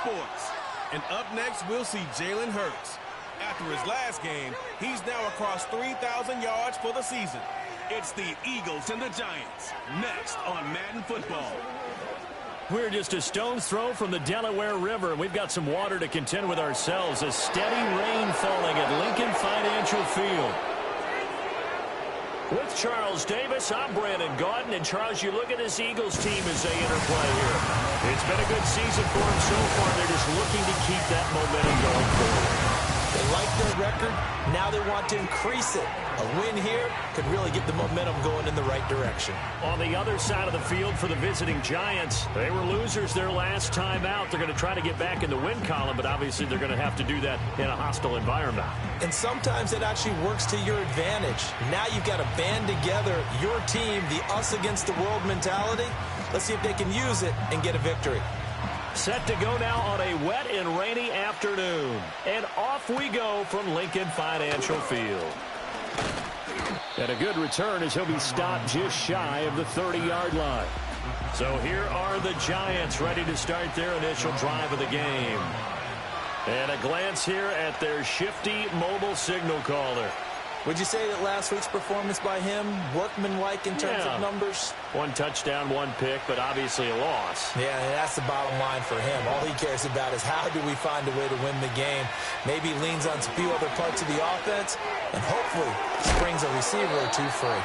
sports. And up next, we'll see Jalen Hurts. After his last game, he's now across 3,000 yards for the season. It's the Eagles and the Giants, next on Madden Football. We're just a stone's throw from the Delaware River. We've got some water to contend with ourselves. A steady rain falling at Lincoln Financial Field. With Charles Davis, I'm Brandon Gaudin. And, Charles, you look at this Eagles team as they interplay here. It's been a good season for them so far. They're just looking to keep that momentum going forward. They like their record. Now they want to increase it. A win here could really get the momentum going in the right direction. On the other side of the field for the visiting Giants, they were losers their last time out. They're going to try to get back in the win column, but obviously they're going to have to do that in a hostile environment. And sometimes it actually works to your advantage. Now you've got to band together your team, the us against the world mentality. Let's see if they can use it and get a victory. Set to go now on a wet and rainy afternoon. And off we go from Lincoln Financial Field. And a good return as he'll be stopped just shy of the 30-yard line. So here are the Giants ready to start their initial drive of the game. And a glance here at their shifty mobile signal caller. Would you say that last week's performance by him, workmanlike in terms of numbers? One touchdown, one pick, but obviously a loss. Yeah, and that's the bottom line for him. All he cares about is how do we find a way to win the game. Maybe leans on a few other parts of the offense, and hopefully springs a receiver or two free.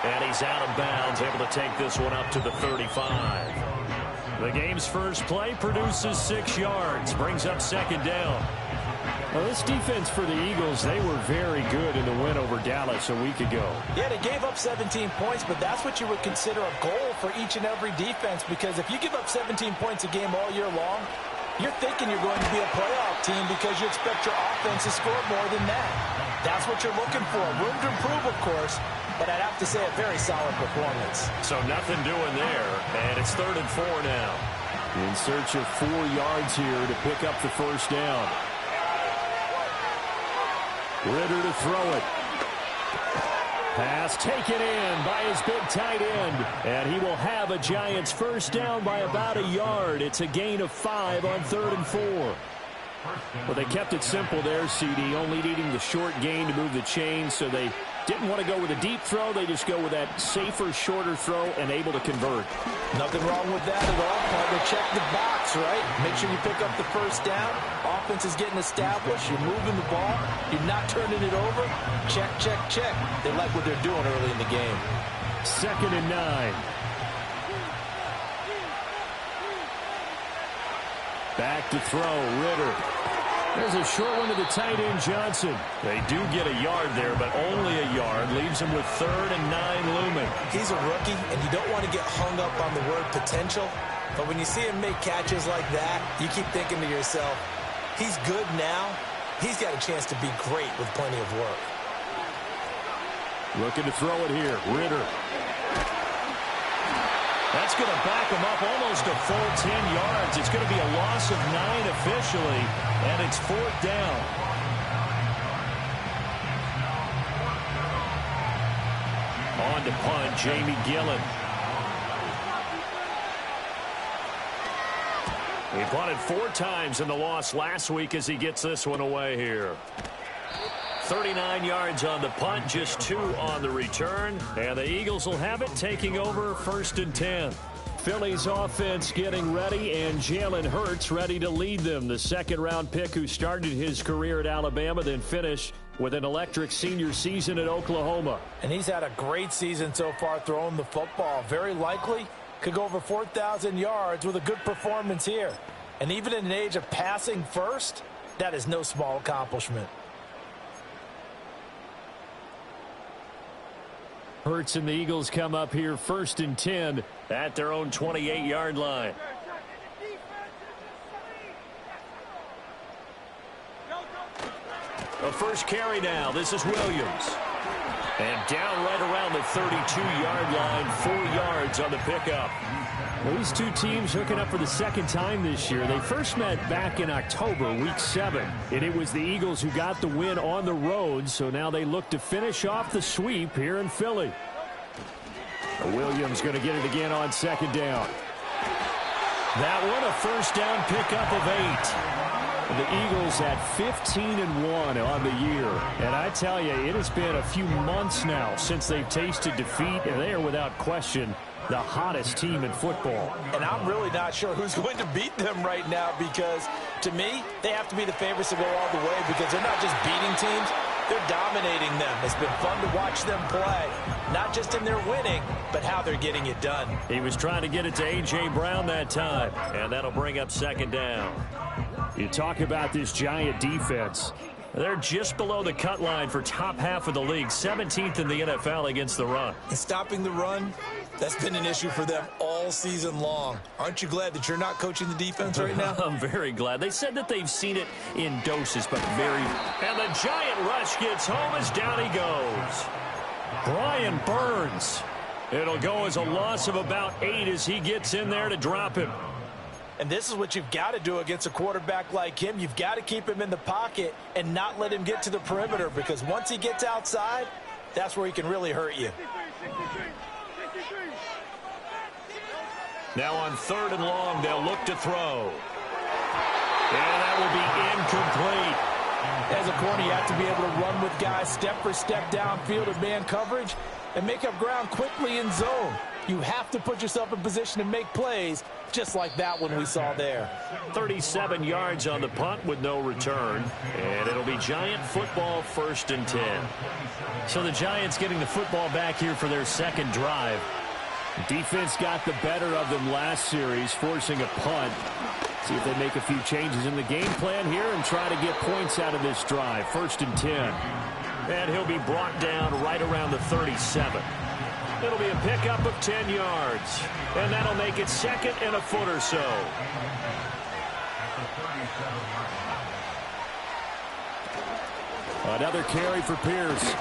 And he's out of bounds, able to take this one up to the 35. The game's first play produces 6 yards, brings up second down. Well, this defense for the Eagles, they were very good in the win over Dallas a week ago. Yeah, they gave up 17 points, but that's what you would consider a goal for each and every defense, because if you give up 17 points a game all year long, you're thinking you're going to be a playoff team because you expect your offense to score more than that. That's what you're looking for. Room to improve, of course, but I'd have to say a very solid performance. So nothing doing there, and it's 3rd and 4 now. In search of 4 yards here to pick up the first down. Ritter to throw it. Pass taken in by his big tight end. And he will have a Giants first down by about a yard. It's a gain of 5 on 3rd and 4. Well, they kept it simple there, CD, only needing the short gain to move the chain, so they didn't want to go with a deep throw. They just go with that safer, shorter throw and able to convert. Nothing wrong with that at all. They check the box, right? Make sure you pick up the first down. Offense is getting established. You're moving the ball. You're not turning it over. Check, check, check. They like what they're doing early in the game. 2nd and 9. Back to throw, Ritter. There's a short one to the tight end, Johnson. They do get a yard there, but only a yard. Leaves him with 3rd and 9 looming. He's a rookie, and you don't want to get hung up on the word potential. But when you see him make catches like that, you keep thinking to yourself, he's good now. He's got a chance to be great with plenty of work. Looking to throw it here, Ritter. That's going to back him up almost a full 10 yards. It's going to be a loss of 9 officially, and it's 4th down. On to punt, Jamie Gillen. He punted 4 times in the loss last week as he gets this one away here. 39 yards on the punt, just 2 on the return. And the Eagles will have it, taking over 1st and 10. Philly's offense getting ready, and Jalen Hurts ready to lead them. The 2nd-round pick who started his career at Alabama, then finished with an electric senior season at Oklahoma. And he's had a great season so far throwing the football. Very likely could go over 4,000 yards with a good performance here. And even in an age of passing first, that is no small accomplishment. Hurts and the Eagles come up here 1st and 10 at their own 28-yard line. The first carry now. This is Williams. And down right around the 32-yard line, 4 yards on the pickup. Well, these two teams hooking up for the 2nd time this year. They first met back in October, week 7. And it was the Eagles who got the win on the road, so now they look to finish off the sweep here in Philly. Williams going to get it again on 2nd down. That one a first down pickup of 8. The Eagles at 15-1 on the year. And I tell you, it has been a few months now since they've tasted defeat, and they are without question the hottest team in football. And I'm really not sure who's going to beat them right now because, to me, they have to be the favorites to go all the way because they're not just beating teams, they're dominating them. It's been fun to watch them play, not just in their winning, but how they're getting it done. He was trying to get it to A.J. Brown that time, and that'll bring up second down. You talk about this Giant defense. They're just below the cut line for top half of the league, 17th in the NFL against the run. And stopping the run, that's been an issue for them all season long. Aren't you glad that you're not coaching the defense right now? I'm very glad. They said that they've seen it in doses, but very... And the Giant rush gets home as down he goes. Brian Burns. It'll go as a loss of about 8 as he gets in there to drop him. And this is what you've got to do against a quarterback like him. You've got to keep him in the pocket and not let him get to the perimeter because once he gets outside, that's where he can really hurt you. Now on 3rd and long, they'll look to throw. And that will be incomplete. As a corner, you have to be able to run with guys step for step downfield in man coverage and make up ground quickly in zone. You have to put yourself in position to make plays, just like that one we saw there. 37 yards on the punt with no return. And it'll be Giant football 1st and 10. So the Giants getting the football back here for their second drive. Defense got the better of them last series, forcing a punt. See if they make a few changes in the game plan here and try to get points out of this drive. 1st and 10. And he'll be brought down right around the 37. It'll be a pickup of 10 yards. And that'll make it 2nd and a foot or so. Another carry for Pierce.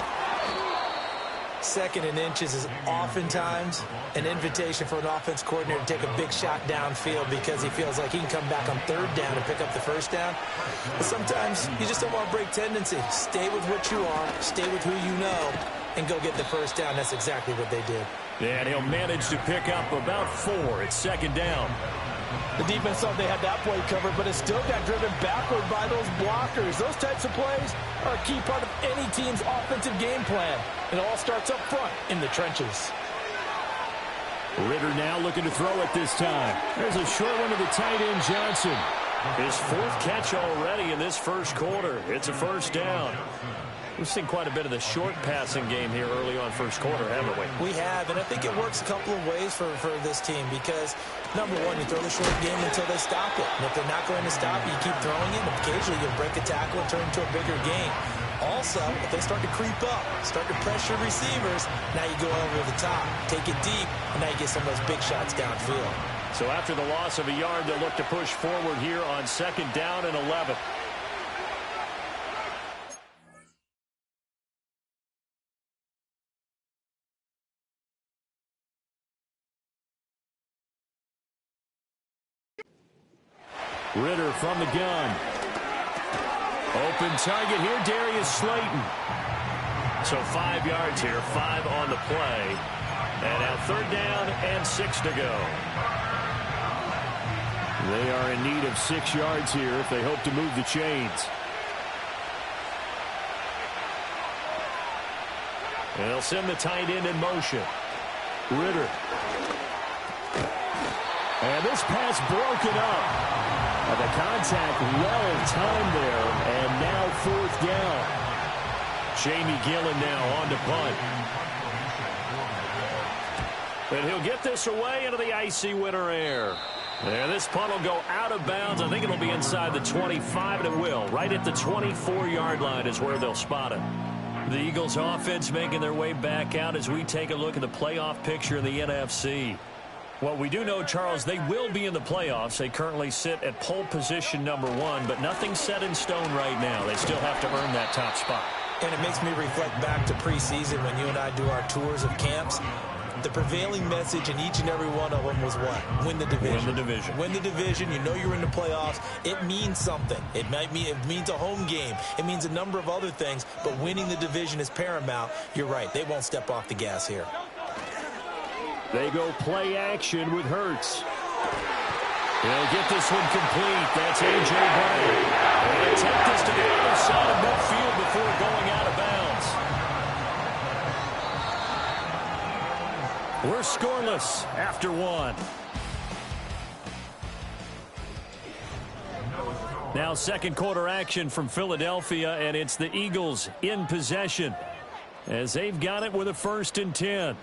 2nd and inches is oftentimes an invitation for an offense coordinator to take a big shot downfield because he feels like he can come back on 3rd down and pick up the 1st down. But sometimes you just don't want to break tendency. Stay with what you are, stay with who you know, and go get the 1st down. That's exactly what they did. And he'll manage to pick up about 4 at 2nd down. The defense thought they had that play covered, but it still got driven backward by those blockers. Those types of plays are a key part of any team's offensive game plan. It all starts up front in the trenches. Ritter now looking to throw it this time. There's a short one to the tight end, Johnson. His 4th catch already in this 1st quarter. It's a 1st down. We've seen quite a bit of the short passing game here early on 1st quarter, haven't we? We have, and I think it works a couple of ways for this team because, number one, you throw the short game until they stop it. And if they're not going to stop it, you keep throwing it, and occasionally you'll break a tackle and turn into a bigger game. Also, if they start to creep up, start to pressure receivers, now you go over the top, take it deep, and now you get some of those big shots downfield. So after the loss of a yard, they'll look to push forward here on 2nd down and 11. Ritter from the gun. Open target here, Darius Slayton. So 5 yards here, 5 on the play. And now 3rd down and 6 to go. They are in need of 6 yards here if they hope to move the chains. And they'll send the tight end in motion. Ritter. And this pass broken up. The contact well-timed there, and now 4th down. Jamie Gillen now on to punt. And he'll get this away into the icy winter air. And this punt will go out of bounds. I think it'll be inside the 25, and it will. Right at the 24-yard line is where they'll spot it. The Eagles offense making their way back out as we take a look at the playoff picture in the NFC. Well, we do know, Charles, they will be in the playoffs. They currently sit at pole position number 1, but nothing's set in stone right now. They still have to earn that top spot. And it makes me reflect back to preseason when you and I do our tours of camps. The prevailing message in each and every one of them was what? Win the division. Win the division. Win the division. You know you're in the playoffs. It means something. It means a home game. It means a number of other things, but winning the division is paramount. You're right. They won't step off the gas here. They go play action with Hurts. He'll get this one complete. That's A.J. Brown. And he'll take this to the other side of midfield before going out of bounds. We're scoreless after one. Now second quarter action from Philadelphia, and it's the Eagles in possession as they've got it with a 1st and 10.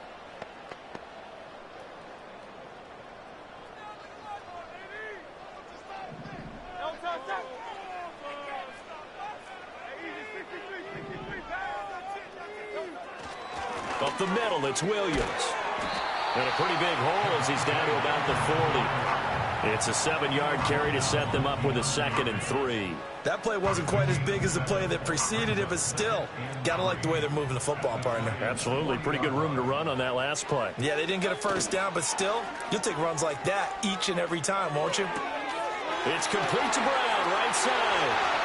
Up the middle, it's Williams. And a pretty big hole as he's down to about the 40. It's a 7-yard carry to set them up with a 2nd and 3. That play wasn't quite as big as the play that preceded it, but still, got to like the way they're moving the football, partner. Absolutely. Pretty good room to run on that last play. Yeah, they didn't get a 1st down, but still, you'll take runs like that each and every time, won't you? It's complete to Brown, right side.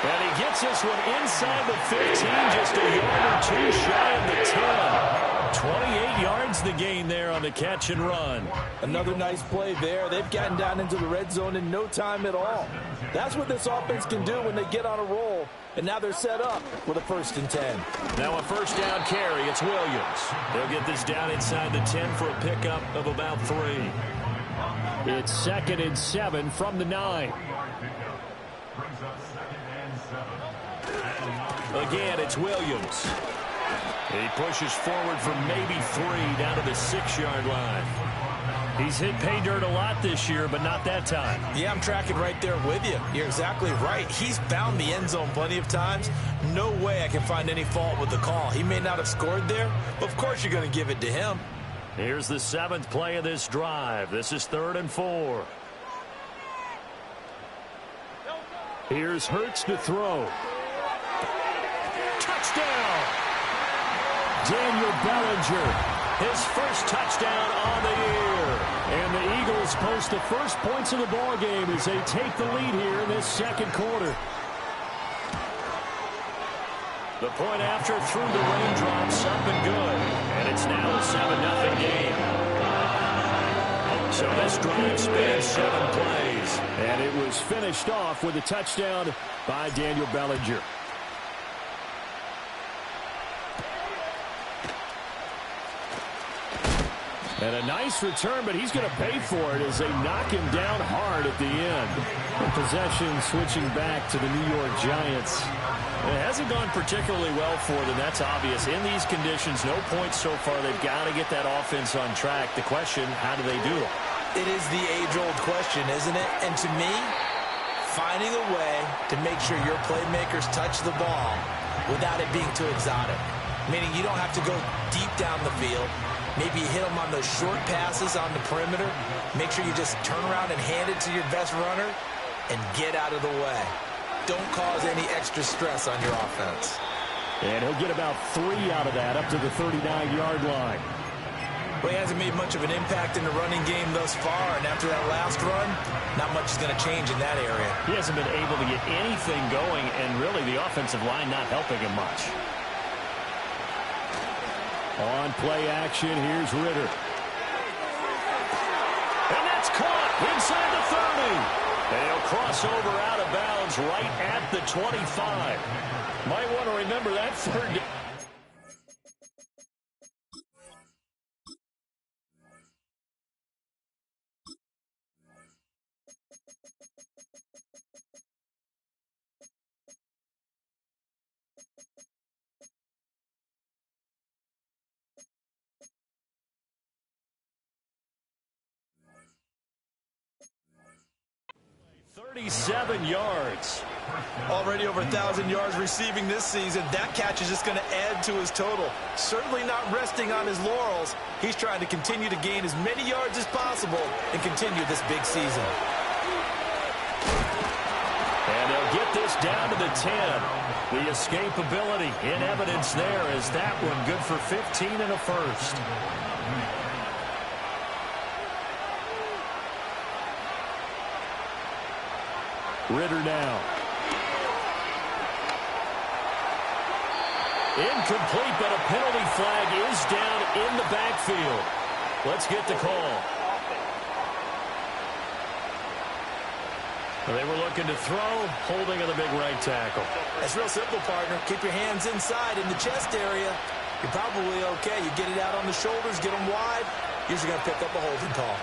And he gets this one inside the 15, just a yard or 2 shy of the 10. 28 yards the gain there on the catch and run. Another nice play there. They've gotten down into the red zone in no time at all. That's what this offense can do when they get on a roll. And now they're set up with a 1st and 10. Now a 1st down carry. It's Williams. They'll get this down inside the 10 for a pickup of about 3. It's 2nd and 7 from the 9. Again, it's Williams. He pushes forward for maybe 3 down to the 6-yard line. He's hit pay dirt a lot this year, but not that time. Yeah, I'm tracking right there with you. You're exactly right. He's found the end zone plenty of times. No way I can find any fault with the call. He may not have scored there, but of course you're going to give it to him. Here's the 7th play of this drive. This is 3rd and 4. Here's Hurts to throw. Touchdown! Daniel Bellinger. His first touchdown on the year. And the Eagles post the first points of the ball game as they take the lead here in this 2nd quarter. The point after through the raindrops, up and good. And it's now a 7-0 game. So this drive spans 7 plays. And it was finished off with a touchdown by Daniel Bellinger. And a nice return, but he's going to pay for it as they knock him down hard at the end. The possession switching back to the New York Giants. It hasn't gone particularly well for them. That's obvious. In these conditions, no points so far. They've got to get that offense on track. The question, how do they do it? It is the age-old question, isn't it? And to me, finding a way to make sure your playmakers touch the ball without it being too exotic. Meaning you don't have to go deep down the field. Maybe you hit them on those short passes on the perimeter. Make sure you just turn around and hand it to your best runner and get out of the way. Don't cause any extra stress on your offense. And he'll get about 3 out of that up to the 39-yard line. Well, he hasn't made much of an impact in the running game thus far, and after that last run, not much is going to change in that area. He hasn't been able to get anything going, and really the offensive line not helping him much. On play action, here's Ritter. And that's caught inside the 30. And he'll cross over out of bounds right at the 25. Might want to remember that 3rd. .37 yards. Already over 1,000 yards receiving this season. That catch is just going to add to his total. Certainly not resting on his laurels. He's trying to continue to gain as many yards as possible and continue this big season. And they'll get this down to the 10. The escapability in evidence there is that one good for 15 and a 1st. Ritter now. Incomplete, but a penalty flag is down in the backfield. Let's get the call. They were looking to throw, holding on the big right tackle. That's real simple, partner. Keep your hands inside in the chest area. You're probably okay. You get it out on the shoulders, get them wide. Usually going to pick up a holding call.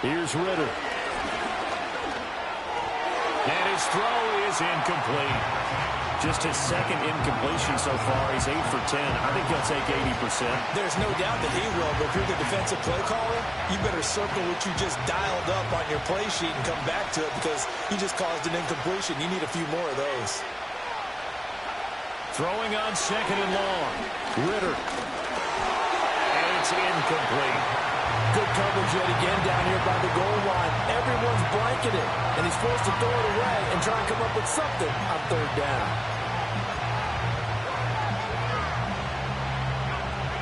Here's Ritter. And his throw is incomplete. Just his second incompletion so far. He's 8 for 10. I think he'll take 80%. There's no doubt that he will, but if you're the defensive play caller, you better circle what you just dialed up on your play sheet and come back to it because he just caused an incompletion. You need a few more of those. Throwing on second and long. Ritter. And it's incomplete. Good coverage yet again down here by the goal line. Everyone's blanketed, and he's forced to throw it away and try and come up with something on third down.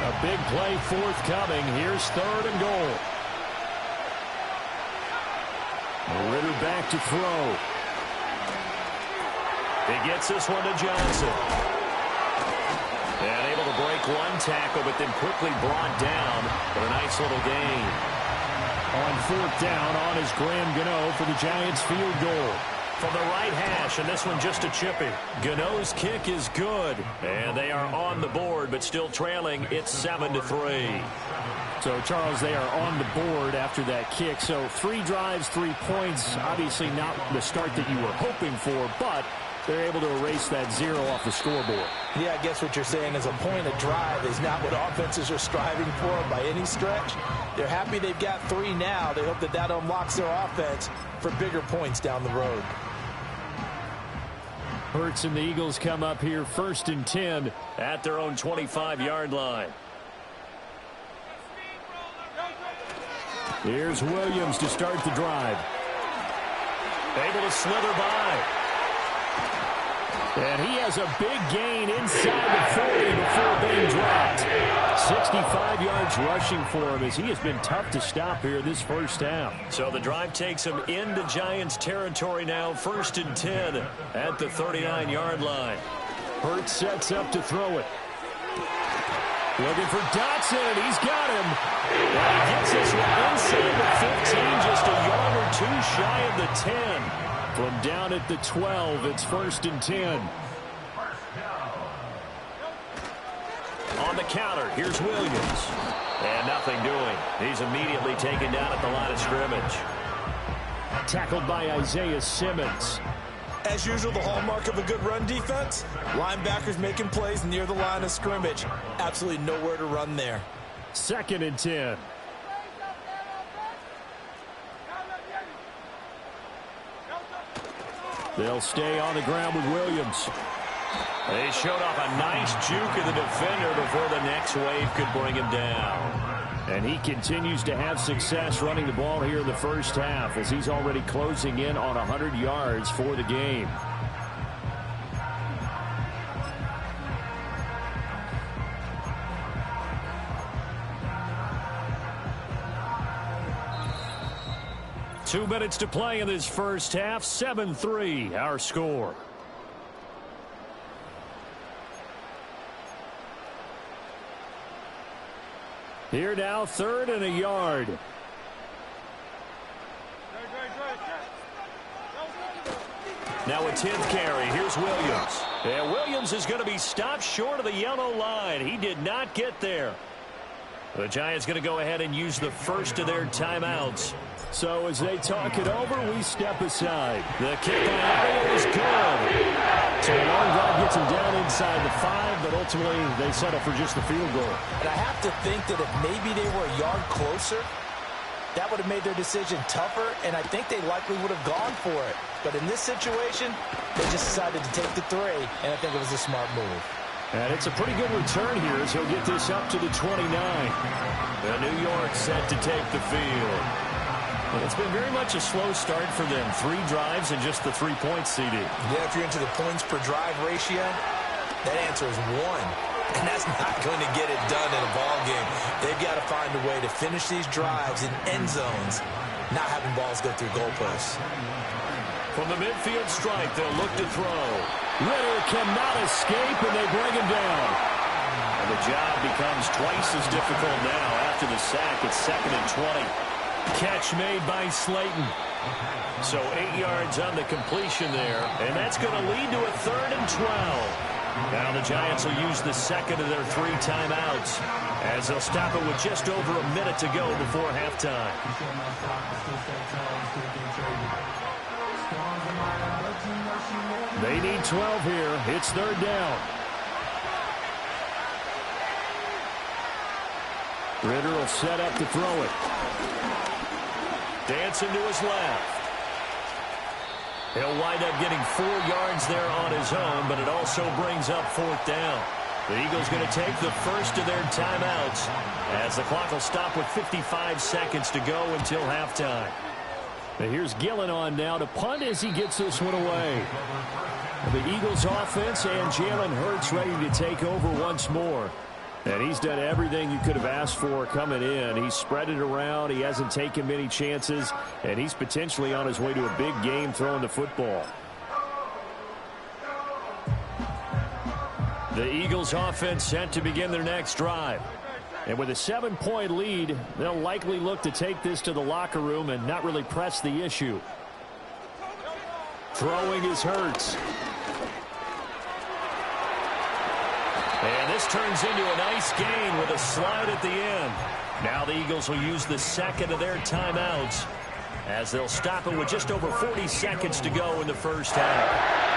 A big play forthcoming. Here's third and goal. Ritter back to throw. He gets this one to Johnson. And able to break one tackle, but then quickly brought down for a nice little gain. On fourth down, on is Graham Gano for the Giants field goal. From the right hash, and this one just a chippy. Gano's kick is good. And they are on the board, but still trailing. It's 7-3. So, Charles, they are on the board after that kick. So, 3 drives, 3 points. Obviously not the start that you were hoping for, but they're able to erase that 0 off the scoreboard. Yeah, I guess what you're saying is a point of drive is not what offenses are striving for by any stretch. They're happy they've got 3 now. They hope that that unlocks their offense for bigger points down the road. Hurts and the Eagles come up here 1st and 10 at their own 25-yard line. Here's Williams to start the drive. Able to slither by. And he has a big gain inside the 40 before being dropped. 65 yards rushing for him as he has been tough to stop here this first half. So the drive takes him into Giants territory now. 1st and 10 at the 39-yard line. Hurts sets up to throw it. Looking for Dotson, and he's got him. And he gets this one inside the 15, just a yard or 2 shy of the 10. From down at the 12, it's 1st and 10. On the counter, here's Williams. And nothing doing. He's immediately taken down at the line of scrimmage. Tackled by Isaiah Simmons. As usual, the hallmark of a good run defense, linebackers making plays near the line of scrimmage. Absolutely nowhere to run there. 2nd and 10. They'll stay on the ground with Williams. They showed off a nice juke of the defender before the next wave could bring him down. And he continues to have success running the ball here in the first half as he's already closing in on 100 yards for the game. Two minutes to play in this first half. 7-3, our score. Here now, 3rd and a yard. Now a 10th carry. Here's Williams. And Williams is going to be stopped short of the yellow line. He did not get there. The Giants going to go ahead and use the first of their timeouts. So as they talk it over, we step aside. The kick by Ariel is good. So the long drive gets him down inside the 5, but ultimately they settle for just the field goal. And I have to think that if maybe they were a yard closer, that would have made their decision tougher, and I think they likely would have gone for it. But in this situation, they just decided to take the 3, and I think it was a smart move. And it's a pretty good return here as he'll get this up to the 29. The New York set to take the field. Well, it's been very much a slow start for them. 3 drives and just the 3 points, CD. Yeah, if you're into the points per drive ratio, that answer is 1. And that's not going to get it done in a ball game. They've got to find a way to finish these drives in end zones, not having balls go through goalposts. From the midfield strike, they'll look to throw. Ritter cannot escape, and they bring him down. And the job becomes twice as difficult now after the sack. It's 2nd and 20. Catch made by Slayton. So 8 yards on the completion there, and that's going to lead to a 3rd and 12. Now the Giants will use the second of their 3 timeouts as they'll stop it with just over a minute to go before halftime. They need 12 here. It's 3rd down. Ritter will set up to throw it. Dancing to his left. He'll wind up getting 4 yards there on his own, but it also brings up 4th down. The Eagles going to take the first of their timeouts as the clock will stop with 55 seconds to go until halftime. Now here's Gillen on now to punt as he gets this one away. The Eagles offense and Jalen Hurts ready to take over once more. And he's done everything you could have asked for coming in. He's spread it around. He hasn't taken many chances. And he's potentially on his way to a big game throwing the football. The Eagles offense set to begin their next drive. And with a 7-point lead, they'll likely look to take this to the locker room and not really press the issue. Throwing is Hurts. And this turns into a nice gain with a slide at the end. Now the Eagles will use the second of their timeouts as they'll stop it with just over 40 seconds to go in the first half.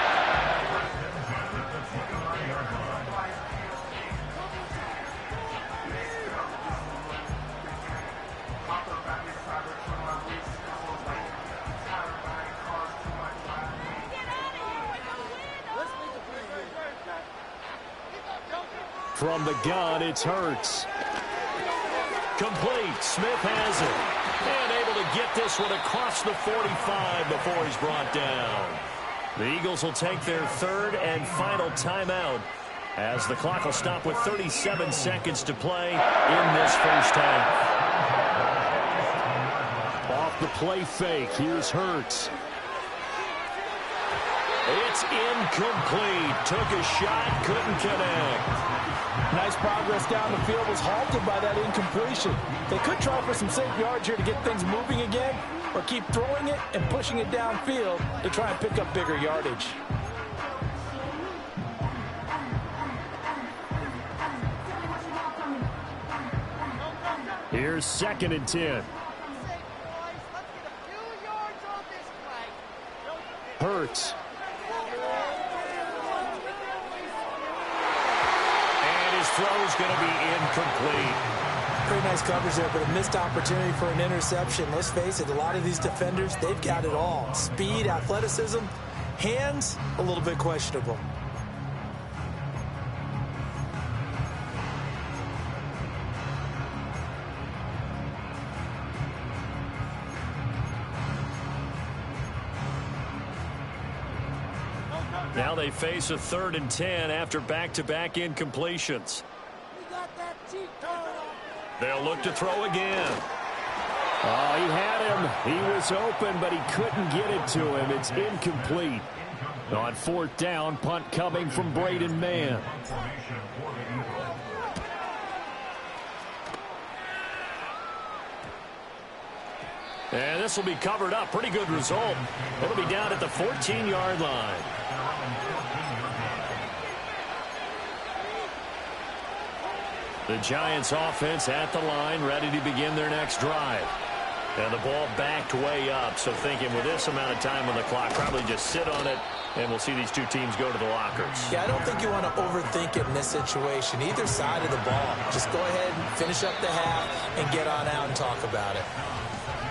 From the gun, it's Hurts. Complete. Smith has it. And able to get this one across the 45 before he's brought down. The Eagles will take their 3rd and final timeout as the clock will stop with 37 seconds to play in this first half. Off the play fake, here's Hurts. It's incomplete. Took a shot, couldn't connect. Nice progress down the field, was halted by that incompletion. They could try for some safe yards here to get things moving again, or keep throwing it and pushing it downfield to try and pick up bigger yardage. Here's 2nd and 10. Hurts. Throw's going to be incomplete. Pretty nice coverage there, but a missed opportunity for an interception. Let's face it, a lot of these defenders, they've got it all. Speed, athleticism, hands, a little bit questionable. Now they face a 3rd and 10 after back-to-back incompletions. They'll look to throw again. Oh, he had him. He was open, but he couldn't get it to him. It's incomplete. On 4th down, punt coming from Braden Mann. And this will be covered up. Pretty good result. It'll be down at the 14-yard line. The Giants offense at the line, ready to begin their next drive. And the ball backed way up, so thinking with this amount of time on the clock, probably just sit on it, and we'll see these two teams go to the lockers. Yeah, I don't think you want to overthink it in this situation. Either side of the ball. Just go ahead and finish up the half and get on out and talk about it.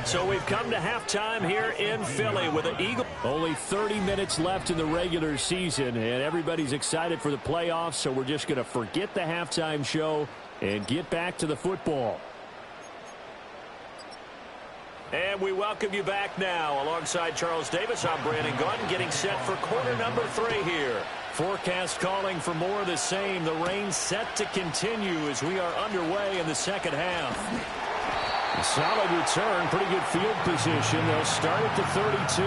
So we've come to halftime here in Philly with the Eagles. Only 30 minutes left in the regular season, and everybody's excited for the playoffs, so we're just going to forget the halftime show and get back to the football. And we welcome you back now. Alongside Charles Davis, I'm Brandon Gaudin, getting set for quarter number 3 here. Forecast calling for more of the same. The rain set to continue as we are underway in the second half. A solid return, pretty good field position. They'll start at the 32.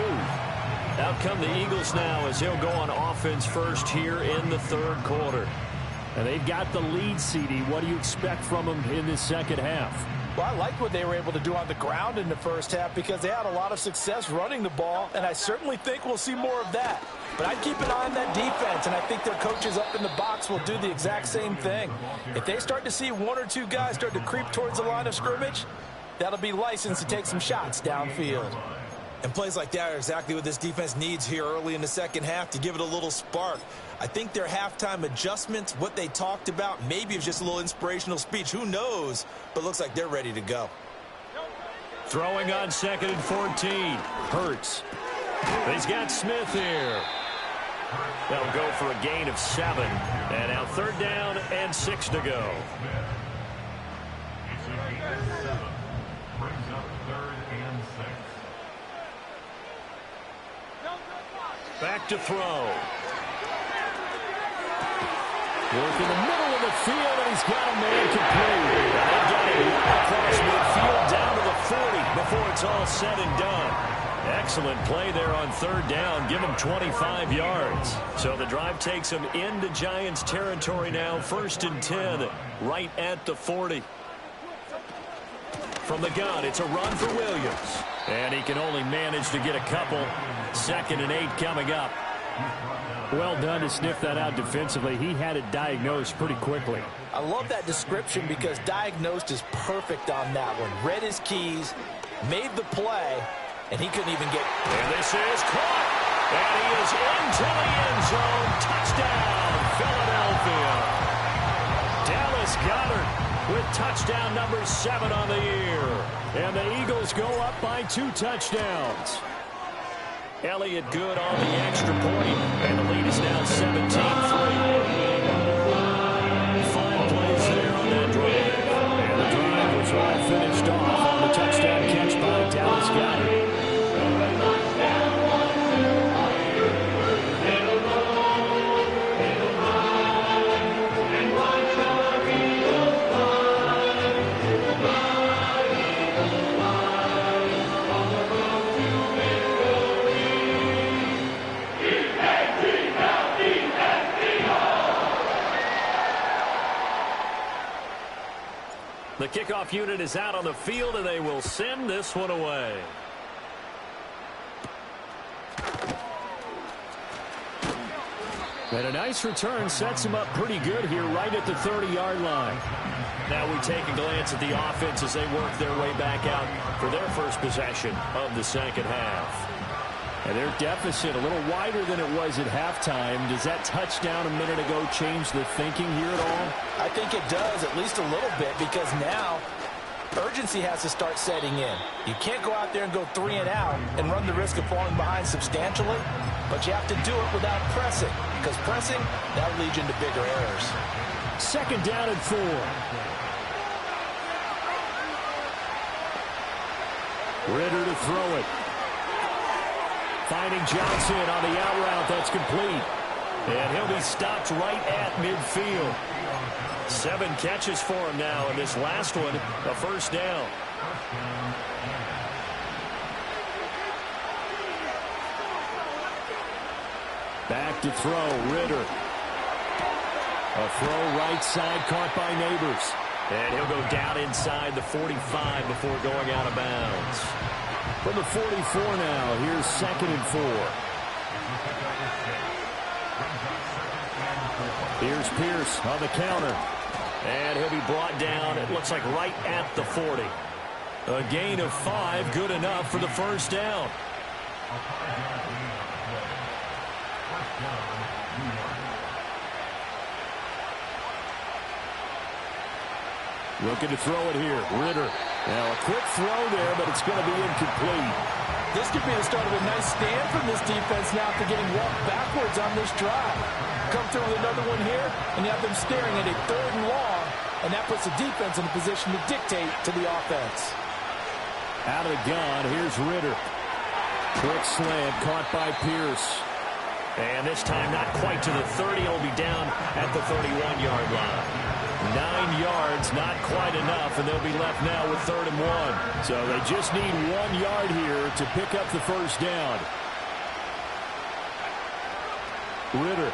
Out come the Eagles now as they'll go on offense first here in the 3rd quarter. And they've got the lead, CD. What do you expect from them in this second half? Well, I liked what they were able to do on the ground in the first half because they had a lot of success running the ball, and I certainly think we'll see more of that. But I'd keep an eye on that defense, and I think their coaches up in the box will do the exact same thing. If they start to see one or two guys start to creep towards the line of scrimmage, that'll be licensed to take some shots downfield. And plays like that are exactly what this defense needs here early in the second half to give it a little spark. I think their halftime adjustments, what they talked about, maybe it was just a little inspirational speech. Who knows? But it looks like they're ready to go. Throwing on 2nd and 14. Hurts. He's got Smith here. They'll go for a gain of 7. And now 3rd down and 6 to go. Back to throw. Work in the middle of the field, and he's got a man complete. They've got it across midfield down to the 40 before it's all said and done. Excellent play there on 3rd down. Give him 25 yards. So the drive takes him into Giants territory now. 1st and 10, right at the 40. From the gun, it's a run for Williams. And he can only manage to get a couple. 2nd and 8 coming up. Well done to sniff that out defensively. He had it diagnosed pretty quickly. I love that description because diagnosed is perfect on that one. Read his keys, made the play, and he couldn't even get... And this is caught. And he is into the end zone. Touchdown, Philadelphia. Dallas Goedert with touchdown number 7 on the year. And the Eagles go up by 2 touchdowns. Elliott good on the extra point, and the lead is now 17-3. 5 plays there on that drive. And the drive was all finished off on the touchdown catch by Dallas Goedert. The kickoff unit is out on the field, and they will send this one away. And a nice return sets him up pretty good here right at the 30-yard line. Now we take a glance at the offense as they work their way back out for their first possession of the second half. And their deficit a little wider than it was at halftime. Does that touchdown a minute ago change the thinking here at all? I think it does, at least a little bit, because now urgency has to start setting in. You can't go out there and go 3 and out and run the risk of falling behind substantially, but you have to do it without pressing, because pressing, that leads you into bigger errors. 2nd down and 4. Ritter to throw it. Finding Johnson on the out route. That's complete. And he'll be stopped right at midfield. 7 catches for him now, and this last one, a 1st down. Back to throw, Ritter. A throw right side caught by Neighbors. And he'll go down inside the 45 before going out of bounds. From the 44 now, here's 2nd and 4. Here's Pierce on the counter. And he'll be brought down, it looks like right at the 40. A gain of 5, good enough for the 1st down. Looking to throw it here, Ritter. Now a quick throw there, but it's going to be incomplete. This could be the start of a nice stand from this defense now after getting walked backwards on this drive. Come through with another one here, and you have them staring at a 3rd and long, and that puts the defense in a position to dictate to the offense. Out of the gun, here's Ritter. Quick slant caught by Pierce. And this time not quite to the 30. It'll be down at the 31-yard line. 9 yards, not quite enough, and they'll be left now with 3rd and 1. So they just need 1 yard here to pick up the 1st down. Ritter.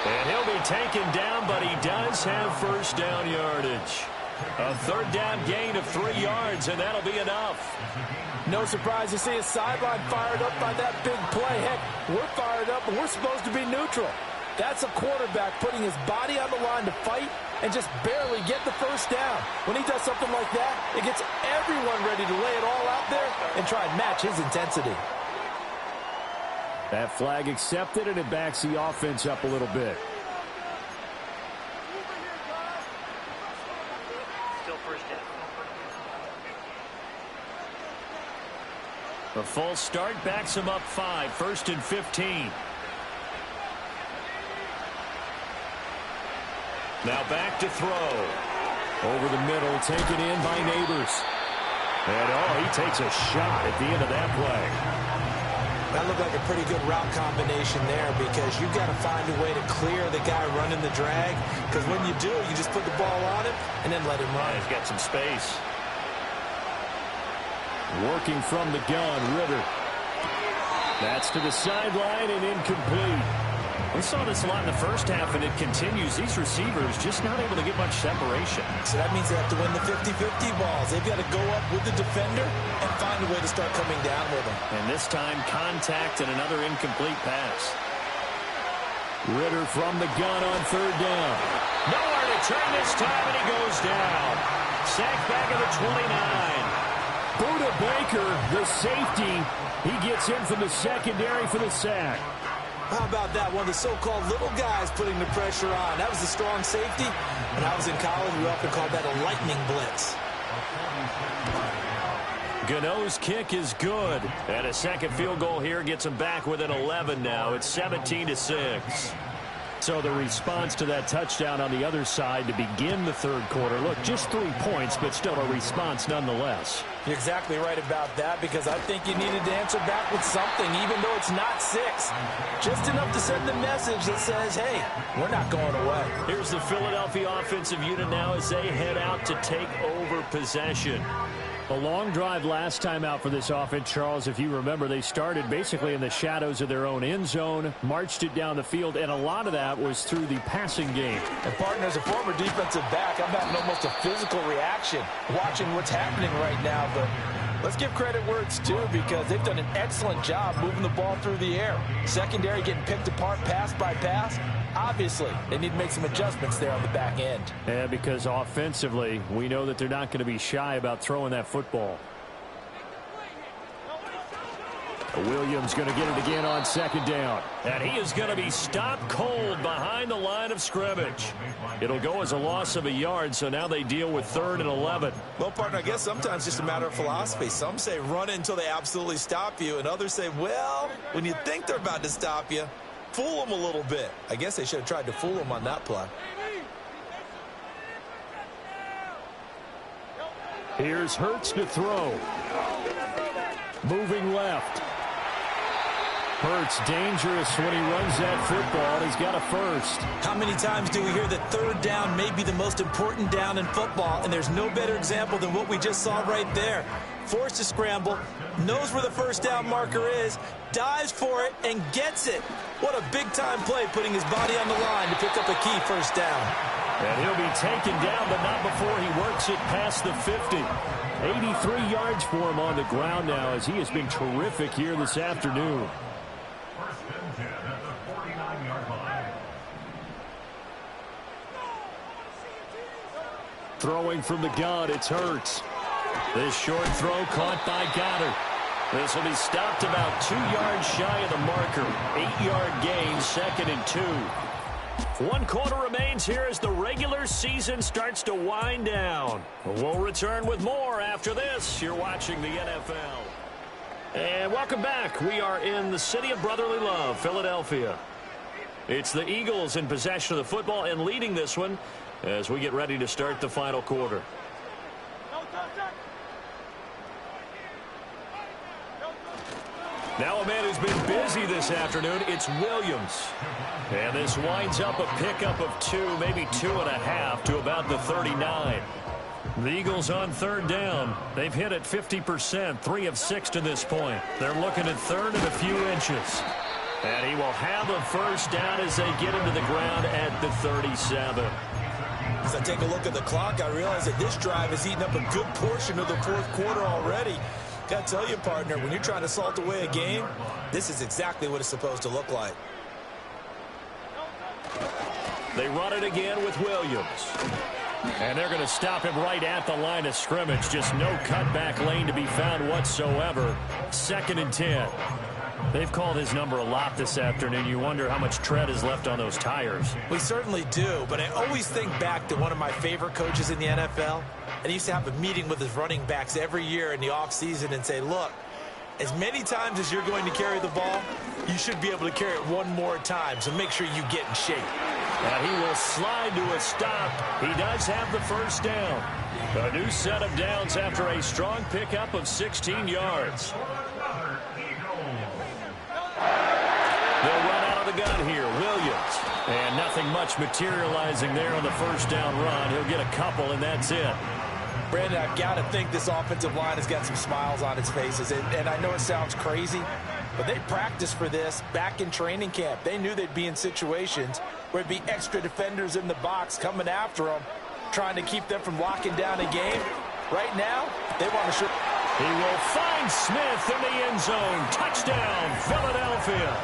And he'll be taken down, but he does have first down yardage. A third down gain of 3 yards, and that'll be enough. No surprise to see a sideline fired up by that big play. Heck, we're fired up, and we're supposed to be neutral. That's a quarterback putting his body on the line to fight and just barely get the first down. When he does something like that, it gets everyone ready to lay it all out there and try and match his intensity. That flag accepted, and it backs the offense up a little bit. A false start backs him up 5, 1st and 15. Now back to throw. Over the middle, taken in by Neighbors. And, he takes a shot at the end of that play. That looked like a pretty good route combination there because you've got to find a way to clear the guy running the drag. Because when you do, you just put the ball on him and then let him run. He's got some space. Working from the gun, Ritter. That's to the sideline and incomplete. We saw this a lot in the first half, and it continues. These receivers just not able to get much separation. So that means they have to win the 50-50 balls. They've got to go up with the defender and find a way to start coming down with him. And this time, contact and another incomplete pass. Ritter from the gun on third down. Nowhere to turn this time, and he goes down. Sacked back at the 29. Buda Baker, the safety, he gets in from the secondary for the sack. How about that? One of the so-called little guys putting the pressure on. That was a strong safety. When I was in college, we often called that a lightning blitz. Gano's kick is good. And a second field goal here gets him back within 11 now. It's 17-6. So the response to that touchdown on the other side to begin the third quarter. Look, just 3 points, but still a response nonetheless. You're exactly right about that because I think you needed to answer back with something, even though it's not 6. Just enough to send the message that says, hey, we're not going away. Here's the Philadelphia offensive unit now as they head out to take over possession. A long drive last time out for this offense, Charles. If you remember, they started basically in the shadows of their own end zone, marched it down the field, and a lot of that was through the passing game. And, partner, as a former defensive back, I'm having almost a physical reaction watching what's happening right now. But let's give credit where it's due because they've done an excellent job moving the ball through the air. Secondary getting picked apart pass by pass. Obviously, they need to make some adjustments there on the back end. Yeah, because offensively, we know that they're not going to be shy about throwing that football. Williams going to get it again on second down. And he is going to be stopped cold behind the line of scrimmage. It'll go as a loss of a yard, so now they deal with 3rd and 11. Well, partner, I guess sometimes it's just a matter of philosophy. Some say run it until they absolutely stop you, and others say, well, when you think they're about to stop you, fool them a little bit. I guess they should have tried to fool them on that play. Here's Hurts to throw. Moving left. Hurts dangerous when he runs that football. He's got a first. How many times do we hear that third down may be the most important down in football, and there's no better example than what we just saw right there. Forced to scramble, knows where the first down marker is, dives for it, and gets it. What a big-time play putting his body on the line to pick up a key first down. And he'll be taken down, but not before he works it past the 50. 83 yards for him on the ground now as he has been terrific here this afternoon. Throwing from the gun, it's Hurts. This short throw caught by Goddard. This will be stopped about 2 yards shy of the marker. 8-yard gain, 2nd and 2. 1 quarter remains here as the regular season starts to wind down. We'll return with more after this. You're watching the NFL. And welcome back. We are in the city of brotherly love, Philadelphia. It's the Eagles in possession of the football and leading this one as we get ready to start the final quarter. Now a man who's been busy this afternoon, it's Williams. And this winds up a pickup of 2, maybe 2.5 to about the 39. The Eagles on third down. They've hit it 50%, 3 of 6 to this point. They're looking at third and a few inches. And he will have a first down as they get him to the ground at the 37. As I take a look at the clock, I realize that this drive has eaten up a good portion of the fourth quarter already. Got to tell you, partner, when you're trying to salt away a game, this is exactly what it's supposed to look like. They run it again with Williams. And they're going to stop him right at the line of scrimmage. Just no cutback lane to be found whatsoever. 2nd and 10. They've called his number a lot this afternoon. You wonder how much tread is left on those tires. We certainly do, but I always think back to one of my favorite coaches in the NFL. And he used to have a meeting with his running backs every year in the offseason and say, look, as many times as you're going to carry the ball, you should be able to carry it one more time, so make sure you get in shape. And he will slide to a stop. He does have the first down. A new set of downs after a strong pickup of 16 yards. They'll run out of the gun here. Williams. And nothing much materializing there on the first down run. He'll get a couple, and that's it. Brandon, I've got to think this offensive line has got some smiles on its faces. And I know it sounds crazy, but they practiced for this back in training camp. They knew they'd be in situations where it'd be extra defenders in the box coming after them, trying to keep them from locking down a game. Right now, they want to shoot. He will find Smith in the end zone. Touchdown, Philadelphia.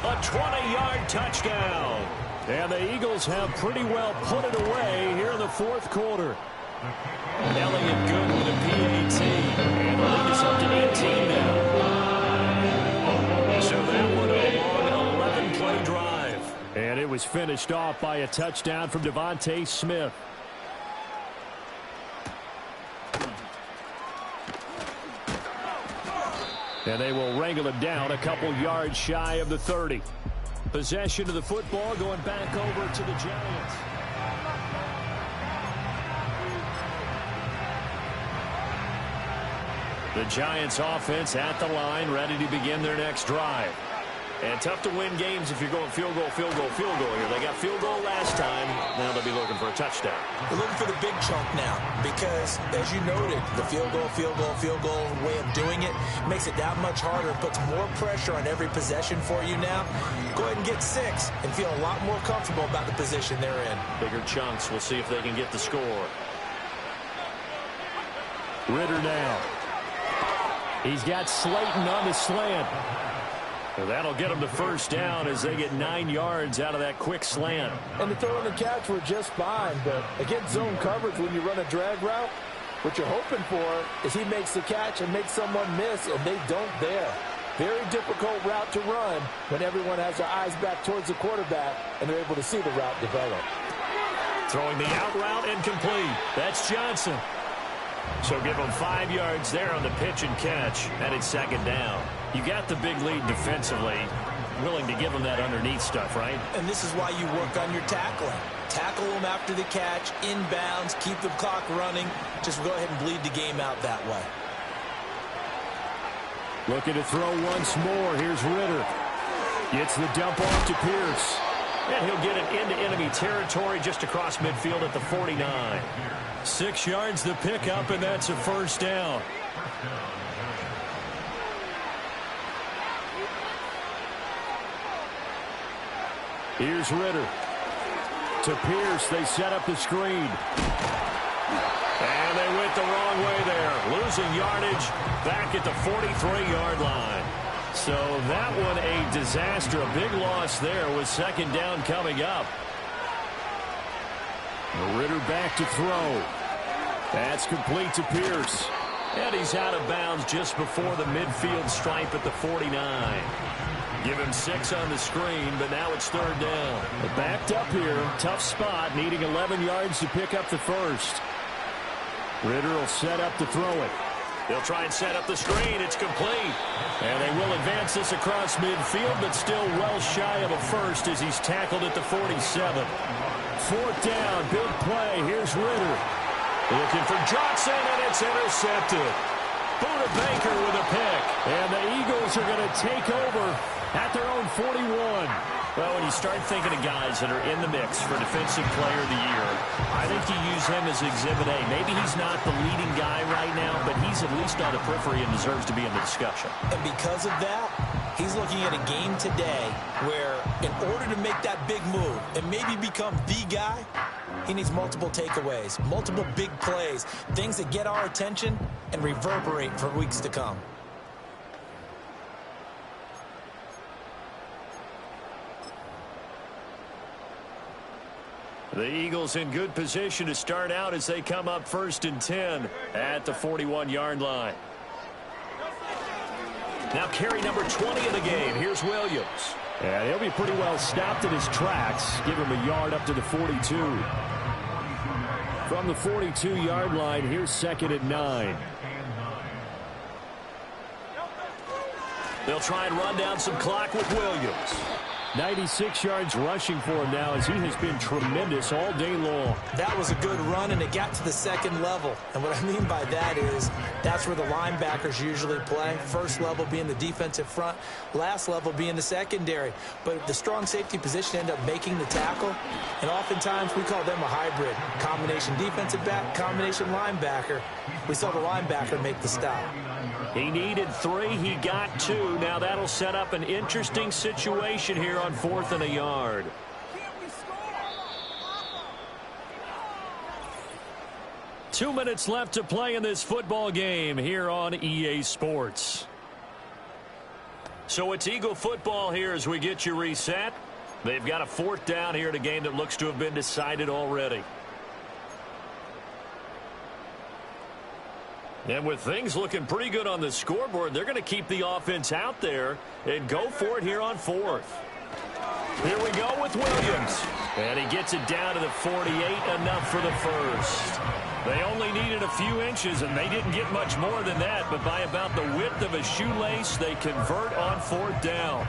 A 20-yard touchdown. And the Eagles have pretty well put it away here in the fourth quarter. Elliott good with a PAT. And the lead is up to 18 now. So that one a long 11-play drive. And it was finished off by a touchdown from Devontae Smith. And they will wrangle it down a couple yards shy of the 30. Possession of the football going back over to the Giants. The Giants offense at the line, ready to begin their next drive. And tough to win games if you're going field goal, field goal, field goal here. They got field goal last time. Now they'll be looking for a touchdown. They're looking for the big chunk now because, as you noted, the field goal way of doing it makes it that much harder and puts more pressure on every possession for you now. Go ahead and get 6 and feel a lot more comfortable about the position they're in. Bigger chunks. We'll see if they can get the score. Ritter now. He's got Slayton on the slant. Well, that'll get them the first down as they get 9 yards out of that quick slant. And the throw and the catch were just fine, but against zone coverage when you run a drag route, what you're hoping for is he makes the catch and makes someone miss, and they don't there. Very difficult route to run when everyone has their eyes back towards the quarterback and they're able to see the route develop. Throwing the out route incomplete. That's Johnson. So give them 5 yards there on the pitch and catch, and it's 2nd down. You got the big lead defensively, willing to give them that underneath stuff, right? And this is why you work on your tackling. Tackle them after the catch, inbounds, keep the clock running. Just go ahead and bleed the game out that way. Looking to throw once more. Here's Ritter. Gets the dump off to Pierce. And he'll get it into enemy territory just across midfield at the 49. 6 yards the pickup, and that's a first down. Here's Ritter. To Pierce, they set up the screen. And they went the wrong way there. Losing yardage back at the 43-yard line. So that one a disaster. A big loss there with 2nd down coming up. Ritter back to throw. That's complete to Pierce. And he's out of bounds just before the midfield stripe at the 49. Give him 6 on the screen, but now it's 3rd down. They're backed up here. Tough spot, needing 11 yards to pick up the first. Ritter will set up to throw it. They'll try and set up the screen. It's complete. And they will advance this across midfield, but still well shy of a first as he's tackled at the 47. 4th down, big play. Here's Ritter. Looking for Johnson, and it's intercepted. Buda Baker with a pick. And the Eagles are going to take over at their own 41. Well, when you start thinking of guys that are in the mix for Defensive Player of the Year, I think you use him as Exhibit A. Maybe he's not the leading guy right now, but he's at least on the periphery and deserves to be in the discussion. And because of that, He's looking at a game today where in order to make that big move and maybe become the guy, he needs multiple takeaways, multiple big plays, things that get our attention and reverberate for weeks to come. The Eagles in good position to start out as they come up 1st and 10 at the 41-yard line. Now carry number 20 of the game. Here's Williams. And he'll be pretty well stopped in his tracks. Give him a yard up to the 42. From the 42-yard line, here's 2nd and 9. They'll try and run down some clock with Williams. 96 yards rushing for him now as he has been tremendous all day long. That was a good run, and it got to the second level. And what I mean by that is that's where the linebackers usually play. First level being the defensive front, last level being the secondary. But the strong safety position ended up making the tackle, and oftentimes we call them a hybrid. Combination defensive back, combination linebacker. We saw the linebacker make the stop. He needed 3. He got 2. Now that'll set up an interesting situation here on 4th and a yard. Two minutes left to play in this football game here on EA Sports. So it's Eagle football here as we get you reset. They've got a 4th down here in a game that looks to have been decided already. And with things looking pretty good on the scoreboard, they're going to keep the offense out there and go for it here on 4th. Here we go with Williams. And he gets it down to the 48, enough for the first. They only needed a few inches, and they didn't get much more than that. But by about the width of a shoelace, they convert on 4th down.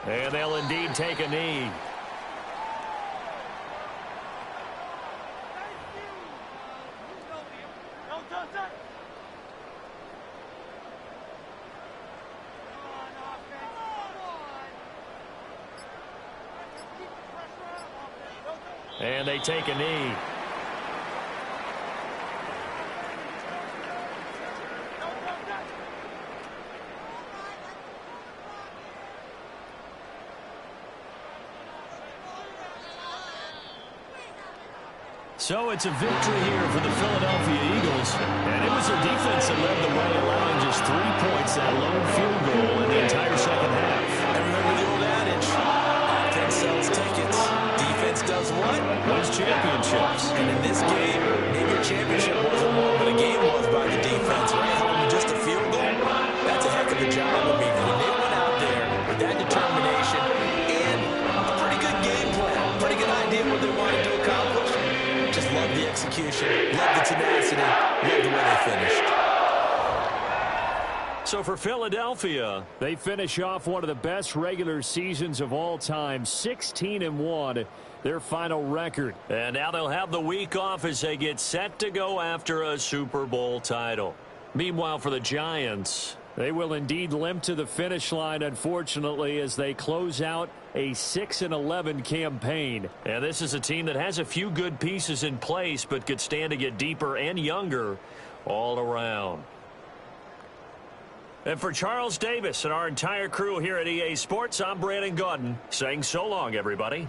And they'll indeed take a knee. And they take a knee. So it's a victory here for the Philadelphia Eagles. And it was their defense that led the way, allowing just 3 points, that lone field goal in the entire second half. And remember the old adage, offense sells tickets. Defense does what? Wins championships. And in this game, maybe a championship wasn't won, but a game was by the defense, right? Held them just a field goal. That's a heck of a job. I mean, when they went out there with that determination and a pretty good game plan, pretty good idea what they wanted to accomplish. Just love the execution, love the tenacity, love the way they finished. So for Philadelphia, they finish off one of the best regular seasons of all time, 16-1, their final record. And now they'll have the week off as they get set to go after a Super Bowl title. Meanwhile, for the Giants, they will indeed limp to the finish line, unfortunately, as they close out a 6-11 campaign. And this is a team that has a few good pieces in place, but could stand to get deeper and younger all around. And for Charles Davis and our entire crew here at EA Sports, I'm Brandon Gaudin saying so long, everybody.